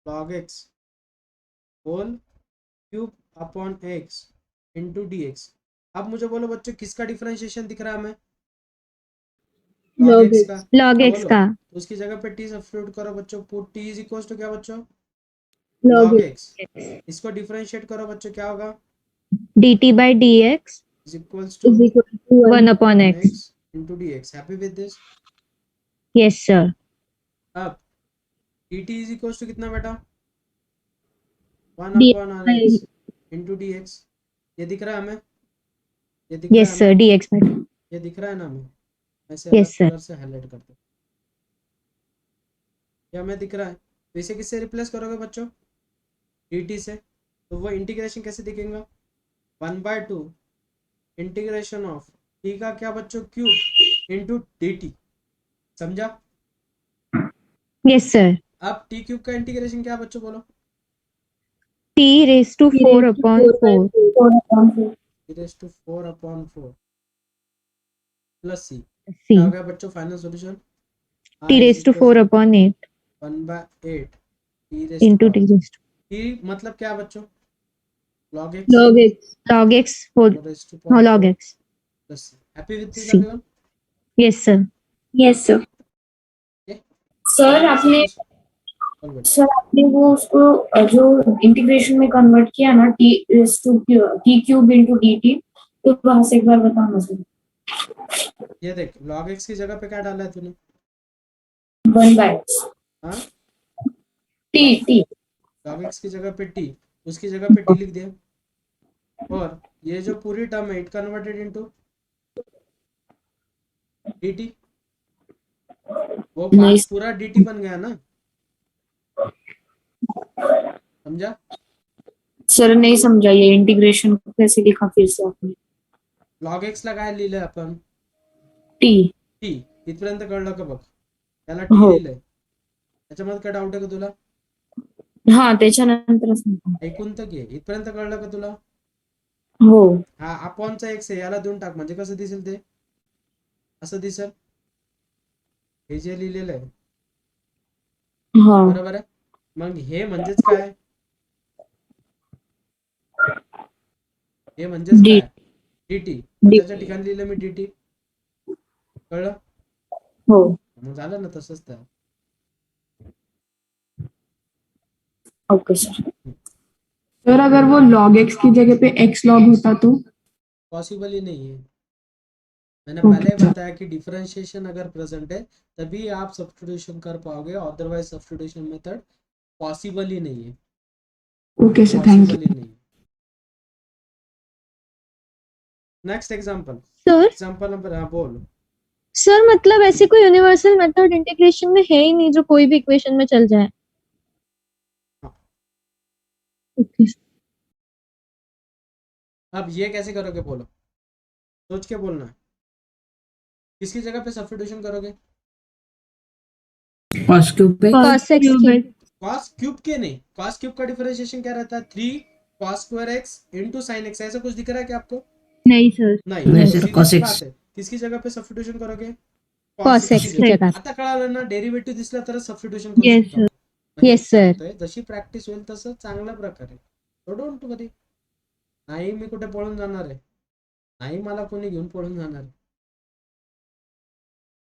A: log x whole cube upon x into dx. अब मुझे बोलो बच्चों किसका डिफरेंशिएशन दिख रहा है हमें? log x का.
B: log x
A: बोलो.
B: का.
A: तो उसकी जगह पे t सब्स्टिट्यूट करो बच्चों. Put t is equal to क्या बच्चों?
B: log
A: log x. इसको डिफरेंशिएट करो बच्चों. क्या होगा?
B: dt by dx
A: is equals to
B: is equal to 1 upon x.
A: x into dx. Happy with this?
B: Yes sir.
A: अब dt इज इक्वल टू कितना बेटा? 1 अपॉन rx इंटू dx. ये दिख रहा है हमें? ये दिख
B: Yes
A: रहा
B: sir.
A: है हमें?
B: dx by.
A: ये दिख रहा है ना हमें? ऐसे
B: Yes,
A: अलग
B: sir.
A: कलर से हाईलाइट करते. ये हमें दिख रहा है. तो इसे किससे रिप्लेस करोगे बच्चों? dt से. तो वो इंटीग्रेशन कैसे दिखेगा? 1/2 इंटीग्रेशन ऑफ t का क्या बच्चों? Cube into dt. समझा?
B: Yes sir.
A: अब t क्यूब का इंटीग्रेशन क्या बच्चों बोलो?
B: t raised to 4 upon 4.
A: t raised to 4 upon 4 plus c.
B: C.
A: क्या हो गया बच्चों final solution?
B: t raised to 4 upon 8
A: 1/8 t raised
B: into
A: to
B: t raised to.
A: t मतलब क्या बच्चों? log x
B: log x whole.
A: raised to
B: No, log x.
A: plus c. Happy with this
B: C.
A: everyone?
B: Yes sir.
E: Yes sir. Sir आपने
A: All good.
E: Sir आपने वो उसको जो integration में convert किया ना T cube into d T, तो वहां से एक बार बताना सर.
A: ये देख log x की जगह पे क्या डाला है तूने?
E: 1/x.
A: हाँ,
E: टी.
A: log x की जगह पे t, उसकी जगह पे t लिख दिया. और ये जो पूरी टर्म है इट कन्वर्टेड इनटू dt. वो
E: नहीं.
A: पार्ट पूरा dt बन गया ना. समझा?
E: सर नहीं समझा ये इंटीग्रेशन को कैसे लिखा फिर से आपने.
A: log x लगाय लिहिलंय आपण.
E: टी.
A: t इथपर्यंत कळलं का बघ? त्याला t
E: हो.
A: लिहिलंय. त्याच्यामध्ये काय डाऊट आहे का तुला?
E: हा त्याच्यानंतरच नाही.
A: ऐकून तर घे. इथपर्यंत कळलं का तुला?
E: हो.
A: हा अपॉनचा x आहे याला देऊन टाक. म्हणजे कसं दिसेल ते? असं दिसेल. हे जे लिहिलेलं आहे
E: हा.
A: बरोबर आहे. मग हे म्हणजेच काय? हे म्हणजेच
E: D.
A: काय? dt. त्याच्या ठिकाणी लिहिलं मी dt. कळलं?
E: हो.
A: मग झालं ना तसंच तर.
E: Okay sir.
C: सर अगर वो log x की जगह पे x log होता तो
A: पॉसिबल ही नहीं है. मैंने पहले ही बताया कि डिफरेंशिएशन अगर प्रेजेंट है तभी आप सब्स्टिट्यूशन कर पाओगे. अदरवाइज सब्स्टिट्यूशन मेथड पॉसिबल ही नहीं है.
C: ओके सर थैंक
A: पॉसिबल ही नहीं. Next example.
B: Sir
A: example number. हाँ बोल.
B: सर मतलब ऐसी कोई यूनिवर्सल मेथड इंटीग्रेशन में है ही नहीं जो कोई भी इक्वेशन में चल जाए. ओके.
A: अब ये कैसे करोगे बोलो? सोच के बोलना है. किसकी जगह पे सब्स्टिट्यूशन करोगे?
H: Cos cube by
B: cos x की.
A: cos क्यूब के नहीं. cos क्यूब का डिफरेंशिएशन क्या रहता है? 3 cos square x into sine x. ऐसा कुछ दिख रहा है क्या आपको?
C: नहीं सर.
A: नहीं.
H: नहीं
A: तो
H: सर,
A: सीधी
H: cos
A: सी
H: x.
A: बात है. किसकी जगह पे सब्स्टिट्यूशन करोगे?
B: cos x की जगह.
A: आता कळालं ना. डेरिव्हेटिव्ह दिसला तरच सब्स्टिट्यूशन करू
C: Yes,
A: शकतो.
C: sir.
A: म्हणजे
B: Yes, sir.
A: सांगतोय, जशी प्रॅक्टिस होईल तसं चांगल्या प्रकारे. So don't worry. नाही मी कुठे पळून जाणार आहे. नाही मला कोणी घेऊन पळून जाणार आहे.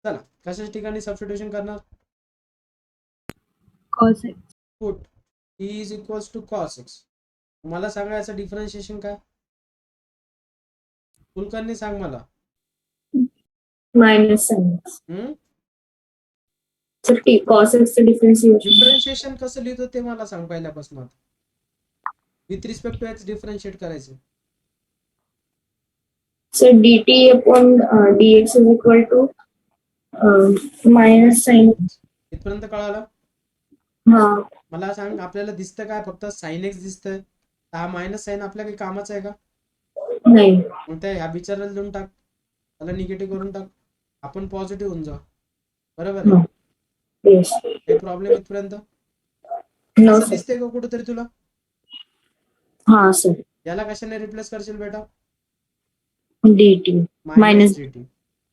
A: चला कशाच्या ठिकाणी सब्स्टिट्यूशन करणार?
C: cos x.
A: Put t is equals to cos x. मला सांगा याचं डिफरन्शिएशन काय? कुलकर्णी सांग मला.
E: Minus sine x
A: hmm
E: sir cos x चं डिफरन्शिएशन
A: डिफरन्शिएशन कसं लिहितो ते मला सांग पहिल्यापासून. With respect to x differentiate करायचं.
E: Sir dt upon dx is equal to minus sine.
A: इथपर्यंत कळालं.
E: हा
A: मला सांग आपल्याला दिसतं काय फक्त साइन एक्स दिसतंय. हा मायनस साइन आपल्या काही कामाचा आहे का?
E: नाही.
A: मग त्या ह्या बिचाराला देऊन टाक, त्याला निगेटिव्ह करून टाक, आपण पॉझिटिव्ह होऊन जाऊ. बरोबर आहे.
E: येस.
A: काही प्रॉब्लेम इथपर्यंत
E: नो
A: असं
E: सर.
A: दिसतंय का कुठेतरी तुला?
E: हा सर.
A: याला कशाने रिप्लेस करशील बेटा?
E: dt
A: minus
E: minus
A: dt.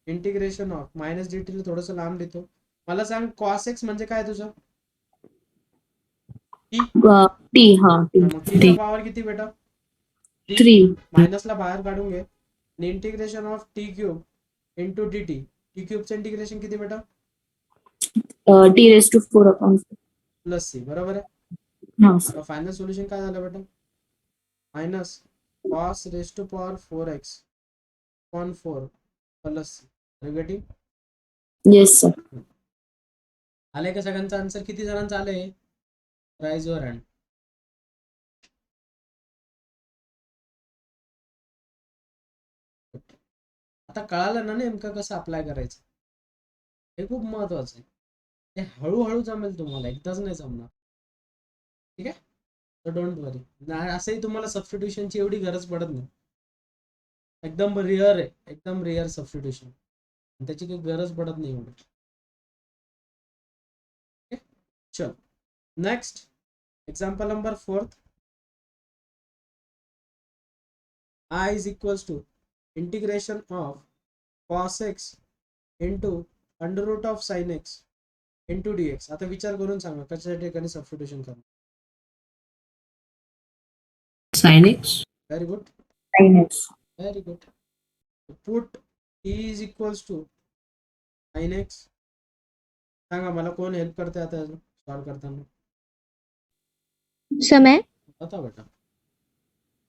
A: Integration of minus dt ला थोडस लांब लिहितो. मला सांग कॉस एक्स म्हणजे काय तुझं?
E: t. हा t.
A: मग टीचा पॉवर किती बेटा?
E: 3.
A: मायनसला बाहेर काढून घे. Integration of t cube into d t. T क्यूबचं इंटिग्रेशन किती बेटा?
E: t raised to 4 upon 4.
A: Plus c. बरोबर आहे.
E: हा सर.
A: फायनल सोल्युशन काय झालं बेटा? Minus cos raise to power 4x upon 4 plus c. Negative.
E: Yes sir.
A: आलंय का सगळ्यांचा आन्सर? किती जणांचा आलंय? Raise your hand. आता कळालं ना नेमकं कसं अप्लाय करायचं? हे खूप महत्वाचं आहे. हे हळूहळू जमेल तुम्हाला, एकदाच नाही जमणार. ठीक आहे. तर डोंट वरी. असंही तुम्हाला सबस्टिट्यूशनची एवढी गरज पडत नाही. एकदम रेअर आहे, एकदम रेअर सबस्टिट्यूशन. त्याची काही गरज पडत नाही एवढी. चल next example number 4. I is equals to integration of cos x into under root of sin x into dx. आता विचार करून सांगा कशा ठिकाणी सबस्टिट्यूशन करणार.
H: sin x.
A: Very good.
E: Sin x.
A: Very good. Put e is equals to sin x. सांगा मला कोण help करते आता सॉल्व करताना?
B: समय.
A: बता बेटा.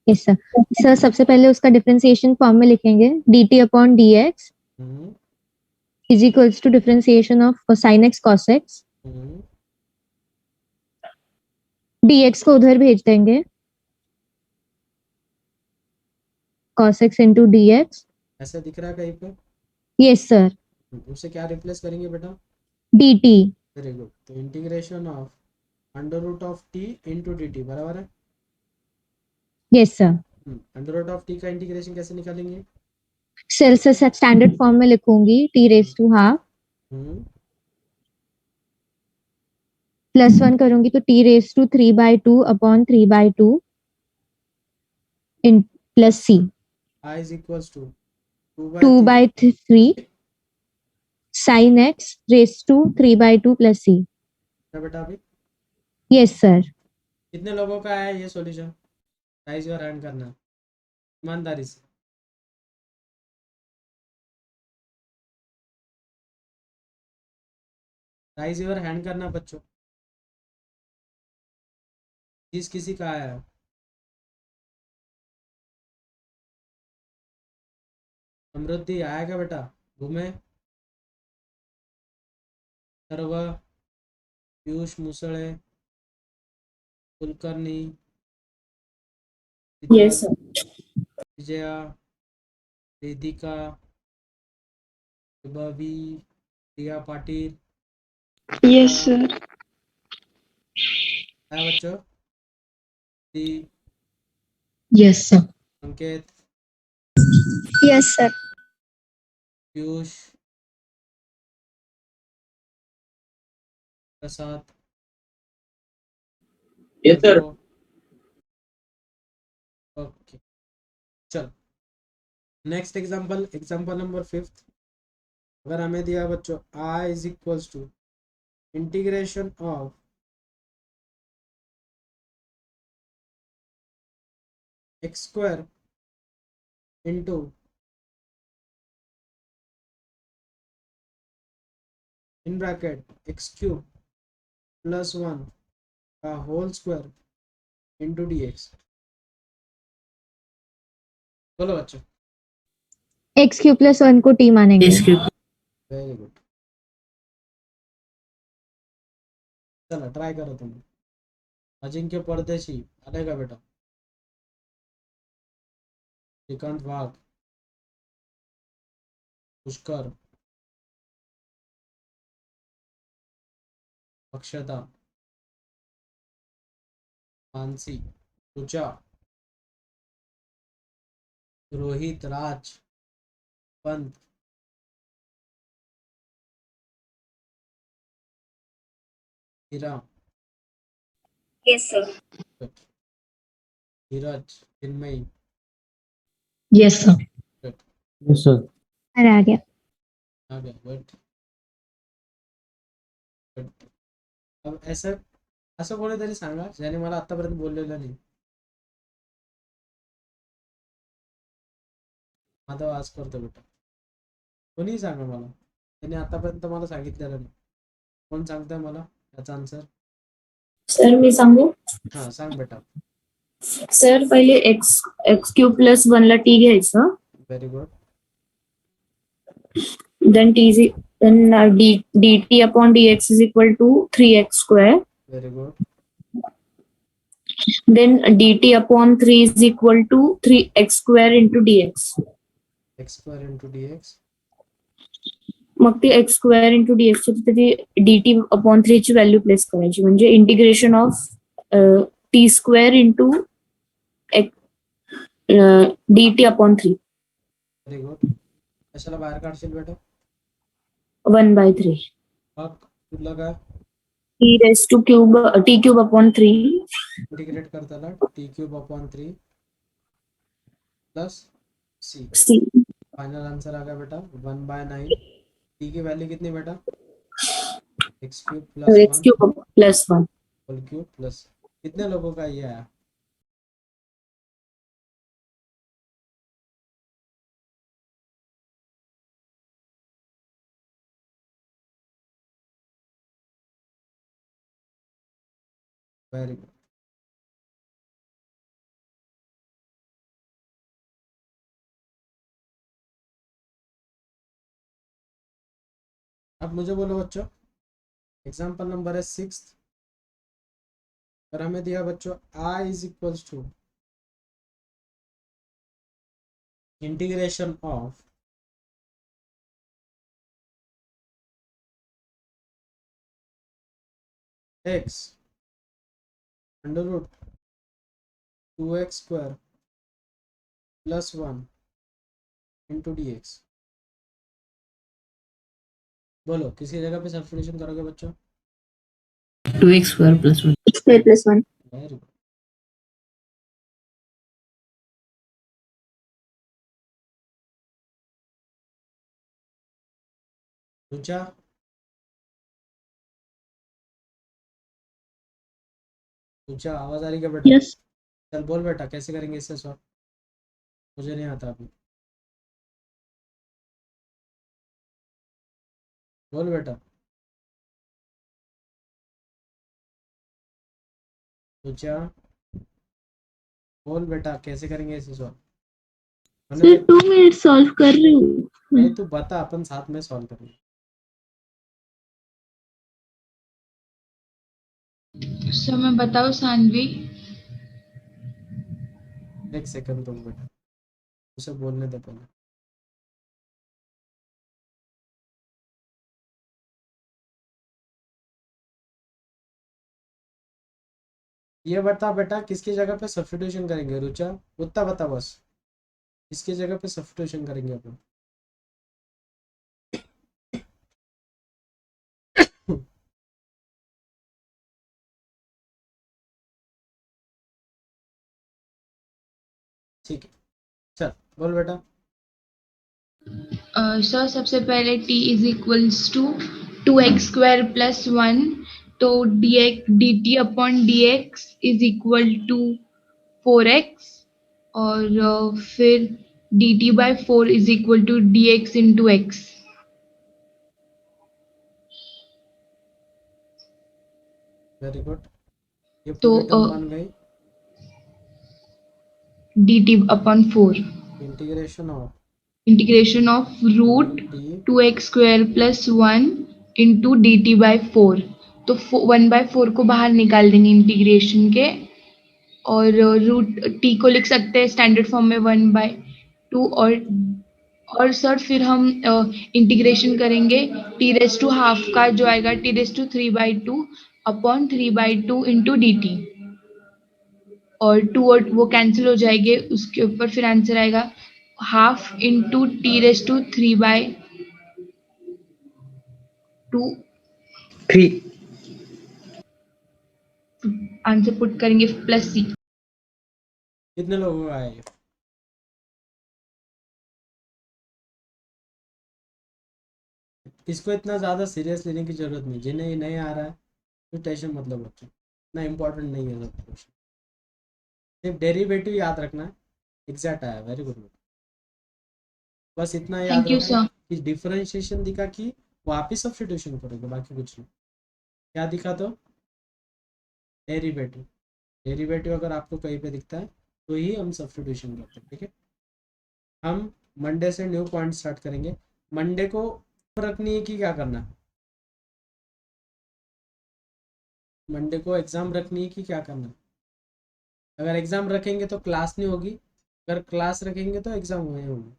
B: Yes sir. सर सबसे पहले उसका डिफरेंशिएशन फॉर्म में लिखेंगे dt upon dx is equals to differentiation of sin x cos x. dx को उधर भेज देंगे cos x into dx.
A: ऐसा दिख रहा है कहीं पे?
B: Yes sir.
A: उसे क्या रिप्लेस करेंगे बेटा?
B: dt.
A: Very good. तो integration of under root of t into d t. बराबर है.
B: Yes sir.
A: Under root of t का इंटीग्रेशन कैसे निकालेंगे?
B: सर सर स्टैंडर्ड फॉर्म में लिखूंगी t रेज टू हाफ +1 करूंगी तो t रेज टू 3/2 अपॉन 3/2 इन plus c.
A: I is equals to
B: 2/3 sin x raise to 3/2 plus c.
A: बेटा अभी
B: यस सर.
A: कितने लोगों का है ये सॉल्यूशन? राइज योर हैंड करना ईमानदारी से. राइज योर हैंड करना बच्चों. किसी का आया है? समृद्धि आया क्या बेटा? घूमे सर्व, Piyush Musale, Kulkarni,
E: yes sir.
A: Vijaya, Vedika, Babi, Priya Patil.
G: Yes sir.
A: है बच्चों?
B: Yes sir.
A: Ankit,
B: yes sir.
A: Piyush, Prasad.
F: Yes sir.
A: Okay चल नेक्स्ट एग्जाम्पल नंबर 5. अगर हमें दिया बच्चों i is equals to integration of x square into in bracket x cube plus 1 का होल स्क्वायर इंटू dx. बोलो बच्चों.
B: x क्यूब प्लस 1 को t मानेंगे.
H: Yes, cube.
A: Very good. चला ट्राय करा तुम्ही. अजिंक्य परदेशी आले का बेटा? श्रीकांत वाघ, पुष्कर, अक्षता, मानसी, रुचा, रोहित, राज, पंत, हीरा,
E: यस सर.
A: धीरज, Chinmayi.
H: Yes, sir.
F: Yes, sir.
B: अरे आ गया.
A: आ गया. बट अब ऐसा असं कोणीतरी सांगा ज्याने मला आतापर्यंत बोललेलं नाही. माझा वास करतो बेटा. कोणीही सांगा मला, त्याने आतापर्यंत मला सांगितलेलं नाही. कोण सांगताय मला याचा आन्सर?
E: सर मी सांगू.
A: हा सांग बेटा.
E: सर पहिले एक्स क्यूब प्लस 1 ला टी घ्यायचं.
A: Very good.
E: Then dt upon dx is equal to 3x square.
A: Very good.
E: Then dt upon 3 is equal to 3x square into dx.
A: X square into d x.
E: मग ती x square into dx ची तिथे dt upon 3 ची value place करायची, म्हणजे integration of t square into dt upon 3.
A: Very good. कशाला बाहेर काढशील बेटा?
E: 1/3
A: मग तुला काय
E: e raised to t cube upon 3
A: integrate करताना t cube upon 3 plus c.
E: c.
A: Final answer आ गया बेटा 1/9. टी की वैल्यू कितनी बेटा? X cube plus
E: x cube plus 1.
A: Whole cube plus. कितने लोगों का ये आया? Very good. अब मुझे बोलो बच्चों, एग्जाम्पल नंबर है 6. और हमें दिया बच्चों i is equals to integration of x under root 2x square plus 1 into d x. बोलो किसी जगह पे सब्स्टिट्यूशन करोगे बच्चों?
H: 2x square plus 1.
E: x square plus 1.
A: Very good. Rucha, Rucha आवाज आ रही क्या बेटा?
C: यस
A: चल बोल बेटा कैसे करेंगे इससे सॉल्व? मुझे नहीं आता अभी. बोल बेटा. रुचा बोल बेटा कैसे करेंगे इसे सॉल्व?
C: सर 2 मिनट सॉल्व कर रही हूँ.
A: नहीं तू बता, अपन साथ में सॉल्व करेंगे.
G: सर मैं बताऊँ सानवी?
A: एक सेकंड तुम बेटा, उसे बोलने दे पहले. ये बता बेटा किसकी जगह पे सब्स्टिट्यूशन करेंगे? रुचा उतना बता बस, किसकी जगह पे सब्स्टिट्यूशन करेंगे अपन? ठीक है चल बोल बेटा.
G: सर सबसे पहले t is equals to 2x square plus 1, तो dt upon dx is equal to 4x, और फिर dt by 4 is equal to dx into x.
A: Very good. ये
G: तो,
A: पूरी टर्म बन गई
G: dt अपॉन 4.
A: Integration of
G: integration of root
A: t
G: 2x square plus 1 into d t by 4। तो 1/4 को बाहर निकाल देंगे इंटीग्रेशन के, और रूट टी को लिख सकते हैं स्टैंडर्ड फॉर्म में 1/2। और सर फिर हम इंटीग्रेशन करेंगे टी रेज टू हाफ का, जो आएगा t raise to 3/2 upon 3/2 into d t, और 2 और वो कैंसिल हो जाएंगे, उसके ऊपर फिर आंसर आएगा half into t raise to 3/2
F: 3
G: answer put करेंगे प्लस सी।
A: कितने लोगों का है ये? इसको इतना ज़्यादा सीरियस लेने की ज़रूरत नहीं, जिन्हें ये नहीं आ रहा है तो टेंशन मतलब बच्चों, इतना इम्पोर्टेंट नहीं है सब क्वेश्चन। सिर्फ डेरिवेटिव याद रखना है, एग्जैक्ट आया, वेरी गुड। बस इतना याद
G: थैंक यू
A: रखना
G: सर।
A: कि डिफरेंशिएशन दिखा कि वापिस सब्स्टिट्यूशन करोगे, बाकी कुछ नहीं। क्या दिखा तो डेरिवेटिव, डेरिवेटिव अगर आपको कहीं पे दिखता है तो ही हम सब्स्टिट्यूशन करते हैं, ठीक है। हम मंडे से न्यू पॉइंट स्टार्ट करेंगे। मंडे को रखनी है कि क्या करना है? मंडे को एग्जाम रखनी है कि क्या करना है? अगर एग्जाम रखेंगे तो क्लास नहीं होगी, अगर क्लास रखेंगे तो एग्जाम हुए होंगे।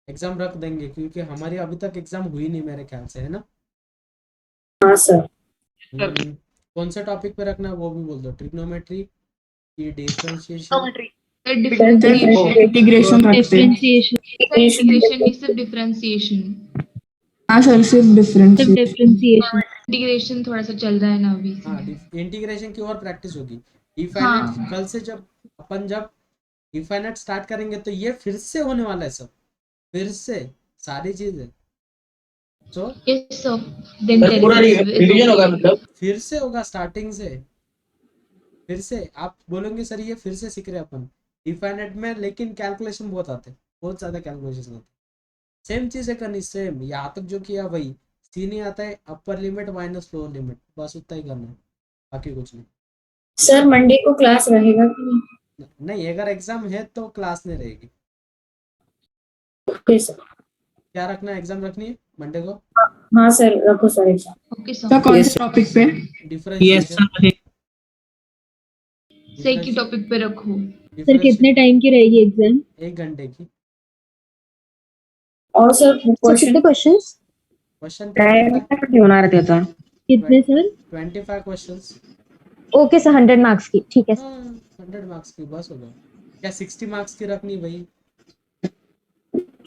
A: एग्जाम रख देंगे क्योंकि हमारी अभी तक एग्जाम हुई नहीं मेरे ख्याल से, है ना।
E: हाँ सर।
A: कौन सा टॉपिक पे रखना है वो भी बोल दो, ट्रिग्नोमेट्री की डिफरेंशिएशन,
C: इंटीग्रेशन रखते हैं।
G: इंटीग्रेशन नहीं, सिर्फ डिफरेंशिएशन।
C: हाँ सर, सिर्फ डिफरेंशिएशन।
G: इंटीग्रेशन थोड़ा सा चल रहा है ना अभी।
A: हाँ इंटीग्रेशन की और प्रैक्टिस होगी।
G: हाँ।
A: डिफाइनेट कल से जब डिफाइनेट स्टार्ट करेंगे तो ये फिर से होने वाला है, सब फिर से सारी चीजें, तो
G: यस सर, देन
F: सर पूरा रिवीजन होगा, मतलब
A: फिर से होगा स्टार्टिंग से। फिर से आप बोलेंगे सर ये फिर से सीख रहे हैं अपन डिफाइनेट में, लेकिन कैलकुलेशन बहुत आते हैं, बहुत ज्यादा कैलकुलेशन आते हैं। सेम चीजें करनी, सेम यहाँ तक जो किया वही। सी नहीं आता है, upper limit minus lower limit, बस उतना ही करना है, बाकी कुछ नहीं।
E: सर मंडे को क्लास रहेगा कि
A: नहीं, अगर एग्जाम है तो क्लास नहीं रहेगी।
E: Okay sir.
A: क्या रखना है, एग्जाम रखनी है मंडे को।
E: हाँ सर, रखो sir exam.
G: Okay
C: sir
G: sir.
C: कौन से टॉपिक पे?
A: डिफरेंशिएशन
G: सही की टॉपिक पे रखो।
C: सर कितने टाइम की रहेगी एग्जाम?
A: 1 घंटे की।
E: और सर
B: So,
E: क्वेश्चन
B: कितने क्वेश्चंस?
A: क्वेश्चन
C: होणार त्याचा? कितने sir?
A: 25 questions.
B: Okay sir, 100 marks की, ठीक है।
A: 100 मार्क्स की बस होगा क्या? 60 मार्क्स की रखनी भाई?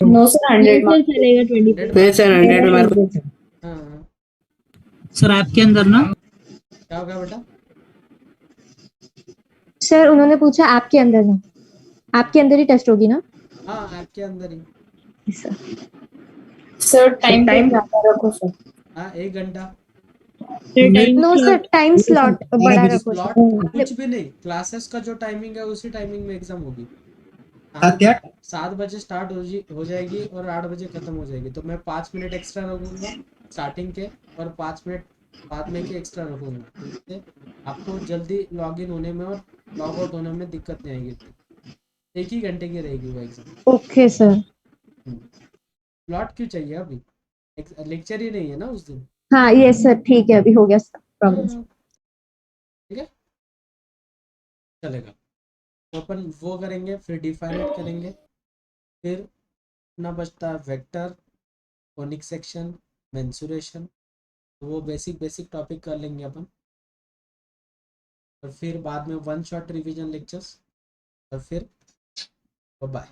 E: नो सर, 100
C: सर चलेगा 20।
A: 100
E: मार्क्स।
A: हाँ,
H: सर आपके अंदर ना
A: क्या होगा बेटा?
B: सर उन्होंने पूछा आपके अंदर ना, आपके अंदर ही टेस्ट होगी ना?
A: हाँ, आपके अंदर ही।
B: सर
E: सर टाइम रखो सर।
A: हाँ, 1 घंटा।
B: नो सर, टाइम स्लॉट बड़ा रखो
A: स्लॉट
B: सर।
A: कुछ भी नहीं, क्लासेस का जो टाइमिंग है उसी टाइमिंग में एग्जाम होगी। 7 बजे स्टार्ट हो जाएगी और 8 बजे खत्म हो जाएगी, तो मैं 5 मिनट एक्स्ट्रा रखूंगा स्टार्टिंग के, और 5 मिनट बाद में के एक्स्ट्रा रखूंगा, जिससे आपको जल्दी लॉग इन होने में और लॉग आउट होने में दिक्कत नहीं आएगी। 1 ही घंटे की रहेगी वो एग्जाम।
B: Okay sir.
A: स्लॉट क्यों चाहिए अभी? लेक्चर ही नहीं है ना उस दिन।
B: हाँ यस सर, ठीक है, अभी हो गया प्रॉब्लम।
A: ठीक है, चलेगा। तो अपन वो करेंगे, फिर डिफाइनेट करेंगे, फिर अपना बचता है वेक्टर, कोनिक सेक्शन, मेंसुरेशन, तो वो बेसिक टॉपिक कर लेंगे अपन, और फिर बाद में 1 शॉट रिवीजन लेक्चर्स, और फिर बाय।